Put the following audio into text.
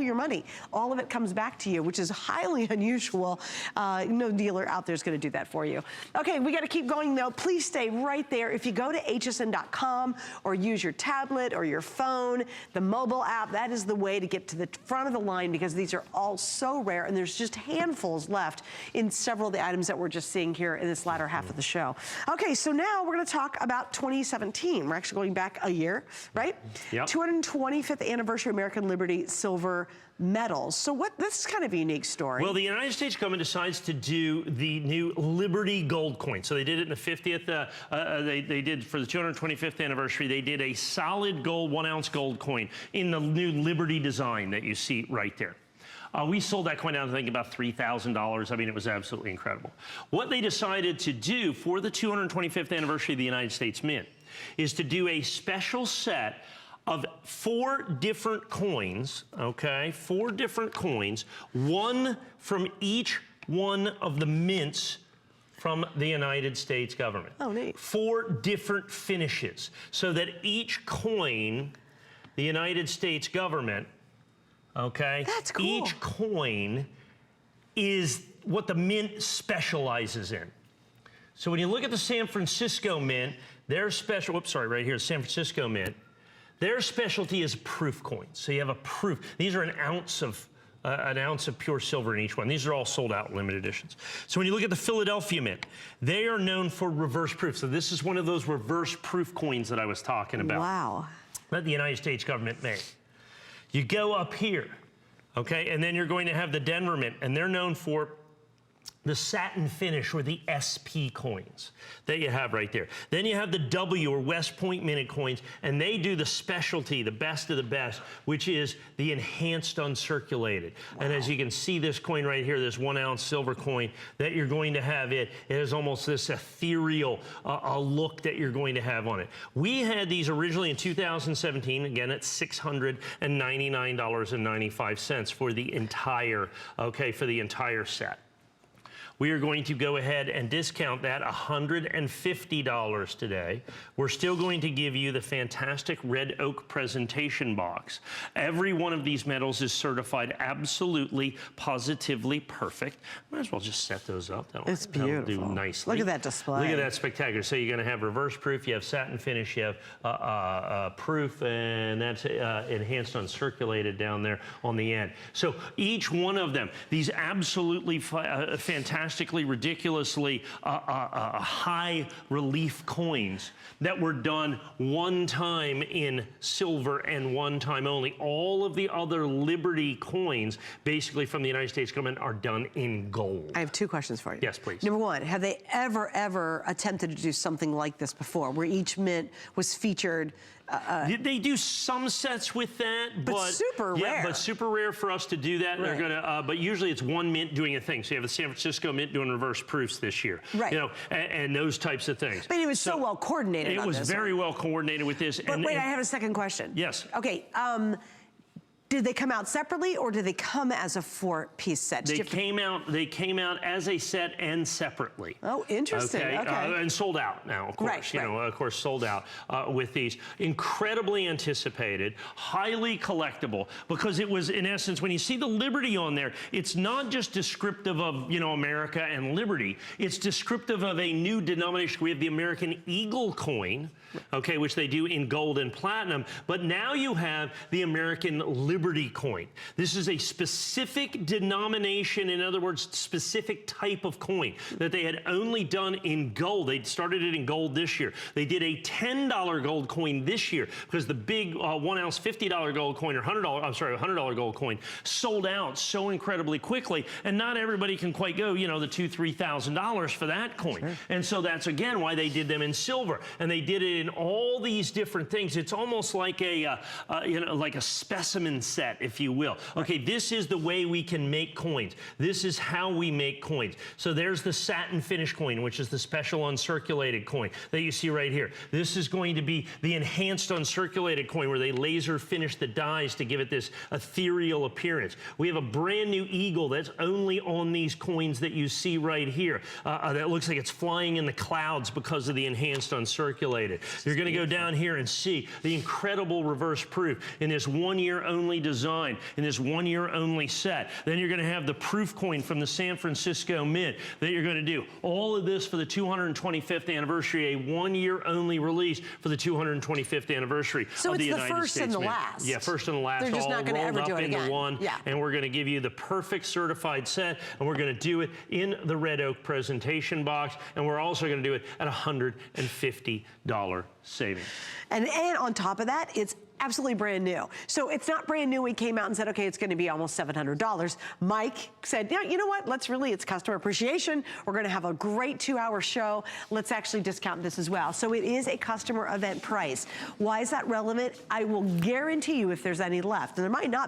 your money. All of it comes back to you, which is highly unusual. No dealer out there is going to do that for you. Okay, we got to keep going though. Please stay right there. If you go to hsn.com or use your tablet or your phone, the mobile app, that is the way to get to the front of the line, because these are all so rare and there's just handfuls left in several of the items that we're just seeing here in this latter half of the show. Okay, so now we're going to talk about 2017. We're actually going back a year, right? Yep. 225th anniversary American Liberty silver medals. So this is kind of a unique story. Well, the United States government decides to do the new Liberty gold coin. So they did it in the 50th, they did for the 225th anniversary, they did a solid gold, 1 ounce gold coin in the new Liberty design that you see right there. We sold that coin out, I think, about $3,000. I mean, it was absolutely incredible. What they decided to do for the 225th anniversary of the United States Mint is to do a special set of 4 different coins, okay? 4 different coins, one from each one of the mints from the United States government. Oh, neat. 4 different finishes, so that each coin, the United States government, okay? That's cool. Each coin is what the mint specializes in. So when you look at the San Francisco Mint, their special, whoops, sorry, right here, San Francisco Mint, their specialty is proof coins. So you have a proof. These are an ounce of pure silver in each one. These are all sold out limited editions. So when you look at the Philadelphia Mint, they are known for reverse proof. So this is one of those reverse proof coins that I was talking about. Wow. That the United States government made. You go up here, okay, and then you're going to have the Denver Mint, and they're known for the satin finish, or the SP coins that you have right there. Then you have the W, or West Point minted coins, and they do the specialty, the best of the best, which is the enhanced uncirculated. Wow. And as you can see, this coin right here, this 1 ounce silver coin that you're going to have, it has almost this ethereal look that you're going to have on it. We had these originally in 2017, again at $699.95 for the entire, okay, for the entire set. We are going to go ahead and discount that $150 today. We're still going to give you the fantastic red oak presentation box. Every one of these medals is certified absolutely, positively perfect. Might as well just set those up. It's beautiful. That'll do nicely. Look at that display. Look at that, spectacular. So you're going to have reverse proof, you have satin finish, you have proof, and that's enhanced uncirculated down there on the end. So each one of them, these absolutely fantastic, ridiculously high relief coins that were done one time in silver and one time only. All of the other Liberty coins, basically from the United States government, are done in gold. I have 2 questions for you. Yes, please. Number 1, have they ever attempted to do something like this before, where each mint was featured? They do some sets with that, but super rare. Yeah, but super rare for us to do that. Right. They're gonna, but usually it's one mint doing a thing. So you have the San Francisco Mint doing reverse proofs this year, right? You know, and those types of things. But it was so well coordinated. It was very well coordinated with this. But wait, I have a second question. Yes. Okay. Did they come out separately, or did they come as a 4-piece set? They came out as a set and separately. Oh, interesting. Okay. And sold out now, of course. Right, you know, of course, sold out with these. Incredibly anticipated, highly collectible, because it was, in essence, when you see the Liberty on there, it's not just descriptive of, you know, America and Liberty. It's descriptive of a new denomination. We have the American Eagle coin, okay, which they do in gold and platinum, but now you have the American Liberty coin. This is a specific denomination, in other words, specific type of coin that they had only done in gold. They started it in gold this year. They did a $10 gold coin this year because the big 1 ounce $50 gold coin, or $100 gold coin sold out so incredibly quickly, and not everybody can quite go, you know, the $2,000, $3,000 for that coin. Sure. And so that's again why they did them in silver, and they did it in all these different things. It's almost like a you know, like a specimen set, if you will. Okay, this is the way we can make coins. This is how we make coins. So there's the satin finish coin, which is the special uncirculated coin that you see right here. This is going to be the enhanced uncirculated coin, where they laser finish the dies to give it this ethereal appearance. We have a brand new eagle that's only on these coins that you see right here. That looks like it's flying in the clouds because of the enhanced uncirculated. You're going to go down here and see the incredible reverse proof in this 1 year only family design in this 1 year only set. Then you're going to have the proof coin from the San Francisco Mint that you're going to do. All of this for the 225th anniversary, a 1 year only release for the 225th anniversary so of the it's United States the first and the Mint. last. Yeah, first and the last. They're just all not going to ever rolled do up it into again. one. Yeah. And we're going to give you the perfect certified set, and we're going to do it in the red oak presentation box, and we're also going to do it at $150 savings. And on top of that, it's absolutely brand new. So it's not brand new. We came out and said, okay, it's going to be almost $700. Mike said, yeah, you know what? It's customer appreciation. We're going to have a great 2-hour show. Let's actually discount this as well. So it is a customer event price. Why is that relevant? I will guarantee you if there's any left, and there might not